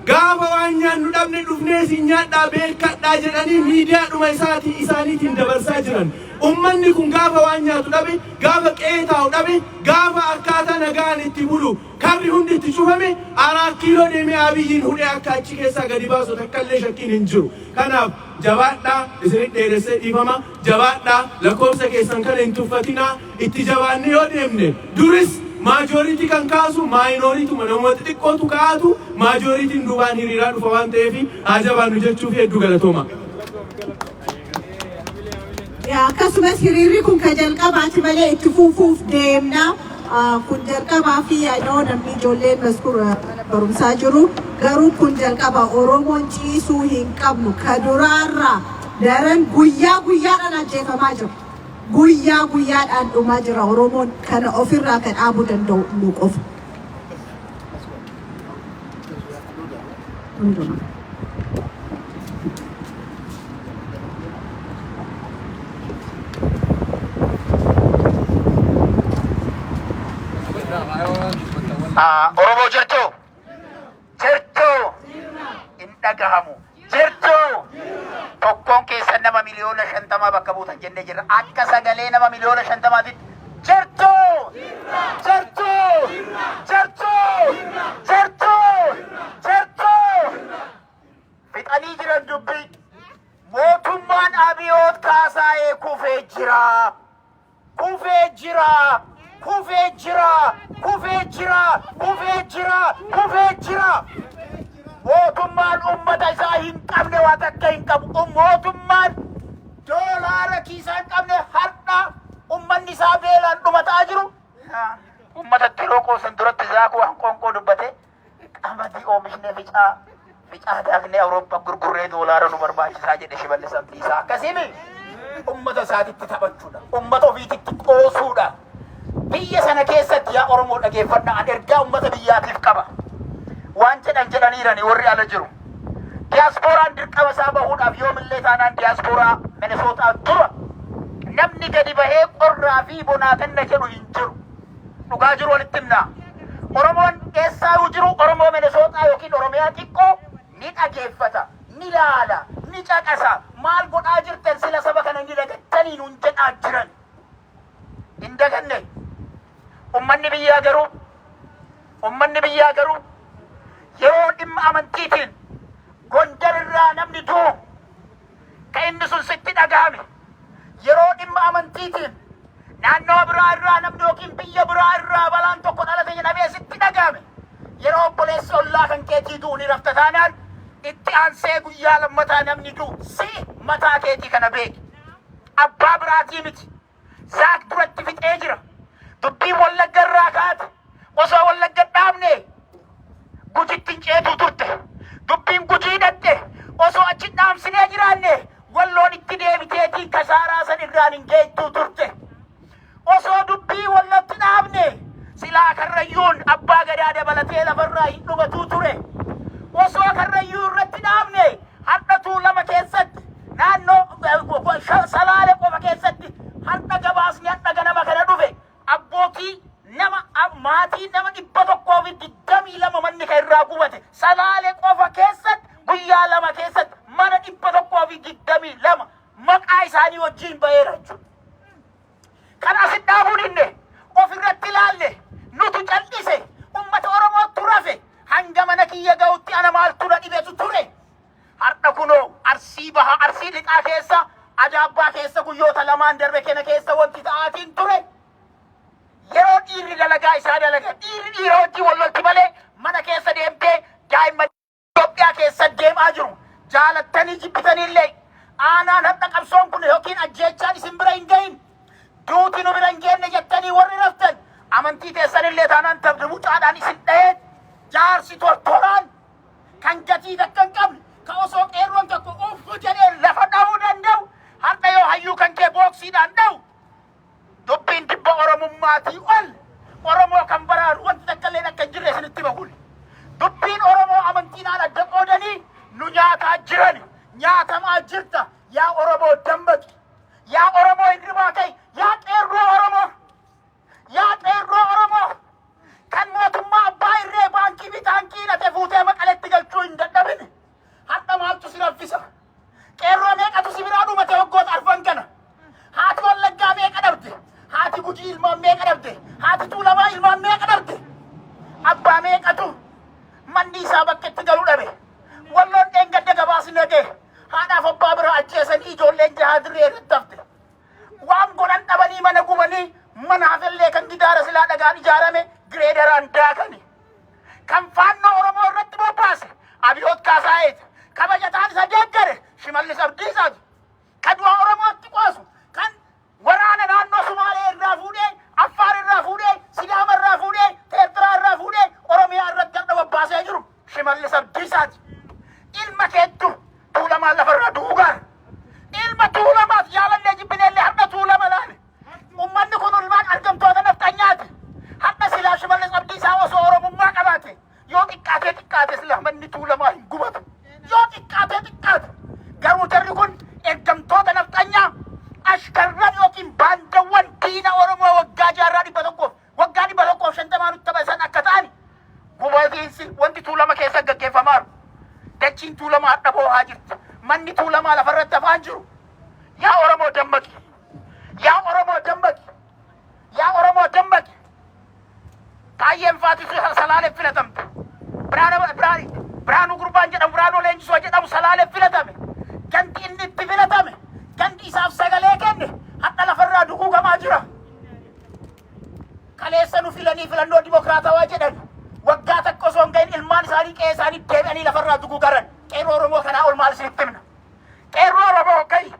gaafa waan nyaannu dhabne dhufnee si nyaadhaa beekadhaa jedhanii miidiyaadhuma isaaniitiin dabarsaa jiran. Ummanni kun gaafa waan nyaatu dhabe gaafa qe'ee taa'u dhabe gaafa akkaataa nagaan itti bulu karri hundi itti cufame 4 kiiloo deemee Abiyyiin hudhee akka achi keessaa gadi baasu takkallee shakkiin hin jiru. Kanaaf jabaadhaa isinit dheeressee dhiifama jabaadhaa lakkoofsa keessan kana hin tuffatinaa itti jabaanne yoo deemne duris maajoritii kan kaasu maayinooriituma namoota xiqqootu kaa'atu maajoriitiin duubaan hiriiraa dhufa waan ta'eef haa jabaannu jechuuf hedduu galatooma. akkasumas hiriirri kun ka jalqabaati malee itti fufuuf deemna kun jalqabaa fi yaadoo namni ijoolleen barumsaa jiru garuu kun jalqaba Oromoon ciisuu hin qabnu ka duraarraa daran guyyaa guyyaadhaan ajjeefamaa jiru. Guyyaa guyyaadhaan dhumaa jira Oromoon kana ofirraa kan dhaabuu danda'u nu qofa. Oromoo jirtu hin dhagahamu jirtu tokkoon keessan nama miliyoona 50 bakka buutan jennee jirra akka sagalee nama miliyoona 50 jirtu fixanii jiran dubbii mootummaan Abiyoot Kaasaayee kufee jira. Mootummaan ummata isaa hin qabne waa takka hin qabu. Mootummaan doolaara kiisaa hin qabne har'a ummanni isaa beelaan dhumataa jiru. Ummatatti roqoo san duratti zaakuu hanqoonqoo dubbate qamadii oomishne ficaa daaknee Awurooppaa gurgurree doolaara nu barbaachisaa jedhe Shimallis Abdiisaa. Akkasimi ummata isaatitti taphachuudha. Ummata ofiititti qoosuudha. Biyya sana keessatti yaa Oromoo dhageeffadhaa ergaa ummata biyyaatiif qaba. Waan jedhaniirani warri ala jiru. Diyaaspooraan dirqama isaa bahuudhaaf yoomillee taanaan diyaaspooraa minissotaa dura namni gadi bahee qorraa fi bonaa kenna jedhu hin jiru. Dhugaa jiru walitti himnaa. Oromoon eessaayuu jiru Oromoo minissotaa yookiin Oromiyaa xiqqoo ni dhageeffata, ni laala, ni caqasa. Maal godhaa jirtan sila saba kana ni dagattanii nuun jedhaa jiran. Hin daganne. Ummanni biyyaa garuu yeroo dhimma amantiitiin Gondar irraa namni du'u ka inni sun sitti dhagahame yeroo dhimma amantiitiin naannoo biraa irraa namni yookiin biyya biraa irraa balaan tokko dhalate jedhamee sitti dhagahame yeroo obboleessi ollaa kan keetii du'u ni rafta taanaan itti aansee guyyaa lammataa namni du'u si mataa keetii kana beeki. Abbaa biraatii miti. Zaak duratti fixee jira. Dubbiin Wallagga irraa kaate osoo Wallagga dhaabne Gujittiin ceetuu turte. Dubbiin Gujii dhatte osoo achi dhaamsinee jiraanne Walloon itti deebiteetiin kasaaraa san irraan hin geettuu turte. Osoo dubbii Wallootti dhaabne silaa Karrayyuun abbaa gadaa dabalatee lafarraa hin dhumatuu ture. Osoo Karrayyuu irratti dhaabne hadhatuu lama keessatti naannoo Salaale qofa keessatti hadha gabaasni hadha ganama kana dhufe abbootii nama maatii nama 122 manni kan irraa gubate Salaale qofa keessatti guyyaa lama keessatti mana 122 maqaa isaanii wajjin baheera jechuudha. Kan asit dhaabuu dinne ofirratti ilaalle nutu cal'ise ummata Oromootu rafe hanga mana kiyya ga'utti ana maaltu na dhibetu ture. Har'a kunoo Arsii baha Arsii lixaa keessa Ajaabbaa keessa guyyoota lamaan darbe kana keessa wanti ta'aatiin ture. Yeroo dhiirri dalagaa isaa dalaga dhiirri hojii Wallootti malee mana keessa deemtee daa'imman Itoophiyaa keessa deemaa jiru. Jaalattanii jibbitaniillee aanaan hadha qabsoon kun yookiin ajjeechaan isin bira hin gahin. Duuti nu bira hin geenne jettanii warri raftan amantii teessanillee taanaan tabdi mucaadhaan isin dhahee jaarsi tortoraan kan gatii takka hin qabne ka osoo qeerroon tokko uffu jedhee lafa dha'uu danda'u har'a yoo hayyuu kan kee booksiidhaan dha'u dubbiin dibba Oromummaatii ol Oromoo kan baraaru wanti takkalleen akka hin jirre isinitti bahul. Dubbiin Oromoo amantiinaan adda qoodanii nu nyaataa jiran nyaatamaa jirta yaa Oromoo dammaqi. Yaa Oromoo hirribaa kai yaa qeerroo Oromoo kan mootummaa abbaa irree baankii bitaankii hidhate fuutee maqaletti galchuu hin dadhabine. Hadha maaltu si raffisa? Qeerroo meeqatu si biraa dhumate waggoota arfan kana? Haati Wallaggaa meeqa dhabde? Haati Gujii ilmaan meeqa dhabde? Haati Tuulamaa ilmaan meeqa dhabde? Abbaa meeqatu manni isaa bakka itti galuu dhabe? Walloon dheengadda gabaasni dhagee haadhaaf abbaa bira ajjeesanii ijoolleen jahaadirree irratti hafte. Waan godhan dhabanii mana gubanii manaafellee kan gidaara silaa dhagaan ijaarame gireederaan daakani. Kan faannoo Oromoo irratti bobbaase Abiyoot Kaasaayeti. Kabajataan isa deeggare Shimallis Abdiisaati. Kan du'a Oromootti qoosu kan waraana naannoo Sumaalee irraa fuudhee Affaar irraa fuudhee Sidaama shimallis abdiisaati. Ilma keettu tuulamaa lafarraa duugaar. Ilma tuulamaaf jaalallee jibbineellee har'a tuulama laale. Ummanni kun ulmaan argamtoota nafxanyaati. Har'a silaa shimallis abdiisaa osoo oromummaa qabaate yoo xiqqaate silaa manni tuulamaa hin gubatu. Yoo xiqqaate garuu jarri kun ergamtoota nafxanyaa ashkarran yookiin baandawwan diina Oromoo waggaa jaarraa 100 waggaa 150 nutti taphasan akka ta'ani gubatiinsi wanti tuulama keessa gaggeeffamaa dachiin tuulamaa hadha boohaa jirti. Manni tuulamaa lafarratti afaan jiru. Yaa Oromoo dammaqi. Yaa Oromoo dammaqi. Yaa Oromoo dammaqi. Taayyeen Faatisu Salaalee filatamte. Biraanuu Gurbaan jedhamu Biraanuu Leenjisoo jedhamu Salaalee filatame. Ganti inni itti filatame. Ganti isaaf sagalee kenne hadha lafarraa duguugamaa jira. Kaleessa nu filannoo dimokiraatawaa jedhan waggaa takka osoo hin gahin ilmaan isaanii qe'ee isaanii deebi'anii lafarraa duguugaran. Qeerroo Oromoo kanaa ol maal isinitti himna? Qeerroo Oromoo gahi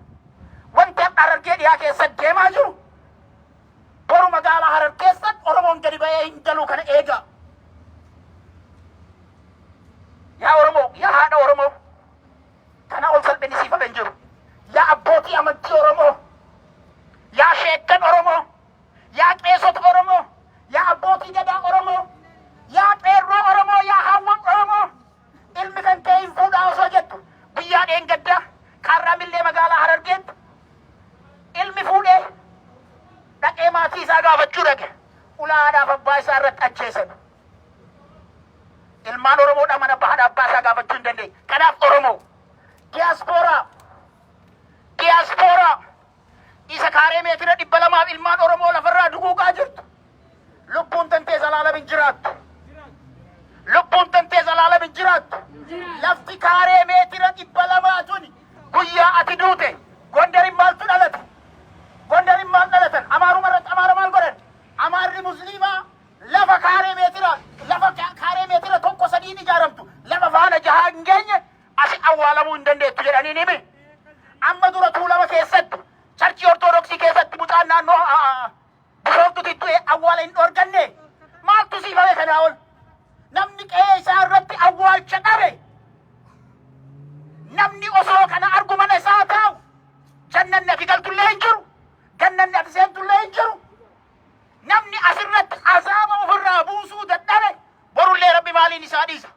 wanti hadha Harargee dhiyaa keessa deemaa jiru boru magaalaa Harar keessatti Oromoon gadi ba'ee hin galuu kana eegaa. Yaa Oromoo, yaa haadha Oromoo kana ol salphinisiifame hin jiru. Yaa abbootii amantii Oromoo, yaa sheekkan Oromoo, yaa qeessota Oromoo, yaa abbootii gadaa Oromoo, yaa qeerroo Oromoo, yaa hawwan Oromoo. Ilmi kan ta'e hin fuudhaa osoo jettu guyyaa dheengaddaa kaarraa millee magaalaa Harargeetti ilmi fuudhee dhaqee maatii isaa gaafachuu dhaqe ulaadhaaf abbaa isaa irratti ajjeesan. Ilmaan Oromoodhaa mana bahadha abbaa isaa gaafachuu hin dandeenye. Kanaaf Oromoo diiyaaspooraa isa kaaree meetira 200 ilmaan Oromoo lafarraa duguugaa jirtu. Lubbuun tantee zalaalam hin jiraattu. Lubbuun tantee zalaalam hin jiraattu. Lafti kaaree meetira 200 tuni guyyaa ati duute Gondarin maaltu dhalate? Gondarin maal dhalatan? Amaaruma irratti Amaara maal godhan? Amaarri musliimaa lafa kaaree meetira tokko sadiin ijaaramtu lafa faana jahaa hin geenye asi awwaalamuu hin dandeettu jedhanii nimi. Amma dura tuulama keessatti charchii ortodoksii keessatti mucaan naannoo Bishooftuutti awwaala hin dhorganne maaltu siifame kanaa ol? Namni qe'ee isaa irratti awwaalcha dhabe. Namni osoo kana argu mana isaa taa'u jannanni ati galtullee hin jiru. Gannanni ati seentullee hin jiru. Namni asirratti azaaba ofirraa buusuu dadhabe borullee Rabbi maaliin isaa dhiisa?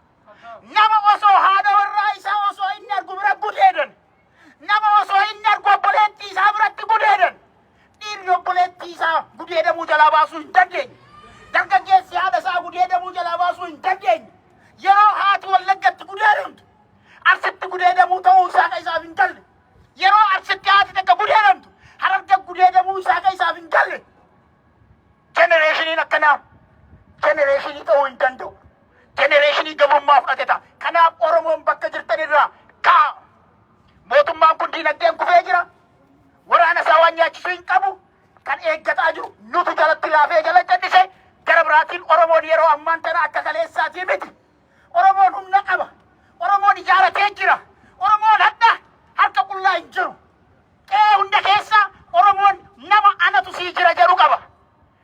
Nama osoo haadha warraa isaa osoo inni argu bira gudeedan. Nama osoo inni argu obboleettii isaa biratti gudeedan. Dhiirri obboleettii isaa gudeedamuu jalaa baasuu hin dandeenye. Dargaggeessi haadha isaa gudeedamuu jalaa baasuu hin dandeenye. Yeroo haati Wallaggatti gudeedamtu Arsitti gudeedamuu ta'uu isaa isaaf hin galle. Yeroo Arsitti haati takka gudeedamtu Hararge gudeedamuu isaa isaaf hin galle. Genereeshiniin akkanaa genereeshinii ta'uu hin danda'u. Genereeshinii gabrummaa fudhateta. Kanaaf Oromoon bakka jirtan irraa kaa. Mootummaan kun diinagdeen kufee jira. Waraana isaa waan nyaachisuu hin qabu. Kan eeggataa jiru nutu jalatti laafee jala callisee gara biraatiin Oromoon yeroo ammaan tana akka kaleessaatii miti. Oromoon humna qaba. Oromoon ijaaratee jira. Oromoon hadha harka qullaa hin jiru. Qe'ee hunda keessa Oromoon nama anatu sii jira jedhu qaba.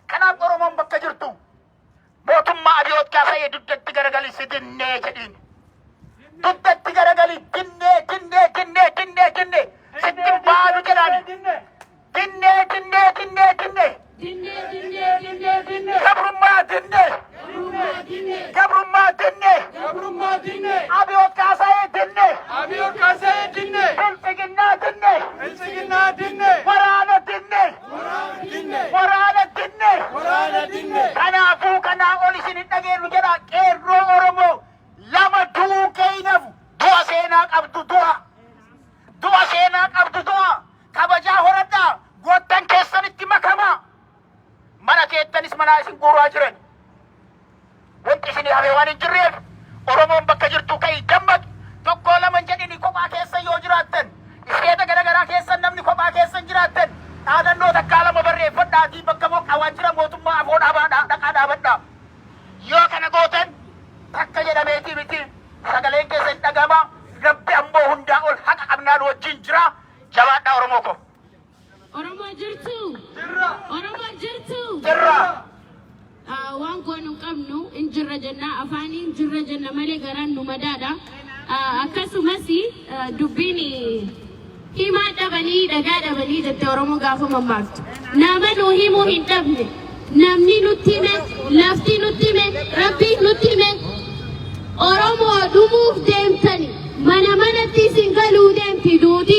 Kanaaf Oromoon bakka jirtu mootummaa Abiyoot kaasee dugdatti garagalii si dinnee jedhiin. Dugdatti garagalii dinnee sittin baanu jedhaani. Dinnee. Gabrummaa dinnee. Abiyoot kaasee dinnee. Bilchiginnaa dinnee. Waraana dinnee. Kanaafuu kanaa ol isin dhageerru jedha qeerroo Oromoo lama duukee hin hafu. Du'a seenaa qabdu du'a. Kabajaa horadhaa goottan keessanitti makamaa. Mana keettanis manaa isin guuraa jiran. Wanti isin hafe waan hin jirreef Oromoon bakka jirtu ka'ii dammaqi. Tokkoo lama jedhini kophaa keessa yoo jiraattan iskeeta garagaraa keessa namni kophaa keessa hin jiraattan dhaadannoo takkaa lama barreeffadhaatii bakka moqqawaan jira mootummaa afoo dhaqaa dhaabadhaa. Yoo kana gootan takka jedhameetii miti sagaleen keessa hin dhagama. Rabbi ammoo hundaa ol haqa qabnaan wajjin jira. Jabaadhaa Oromoo ko. Oromoo jirtu. Jirra. Waan goonu qabnu in jirra jenna afaaniin jirra jenna malee garaan nu madaadha. Akkasumas dubbiin himaa dhabanii dhagaa dhabanii jettee Oromoo gaafa mammaaktu. Nama nu himuu hin dhabne. Namni nutti hime, lafti nutti hime, rabbiin nutti hime. Oromoo dhumuuf deemtani. Mana manatti isin galuu deemti duuti.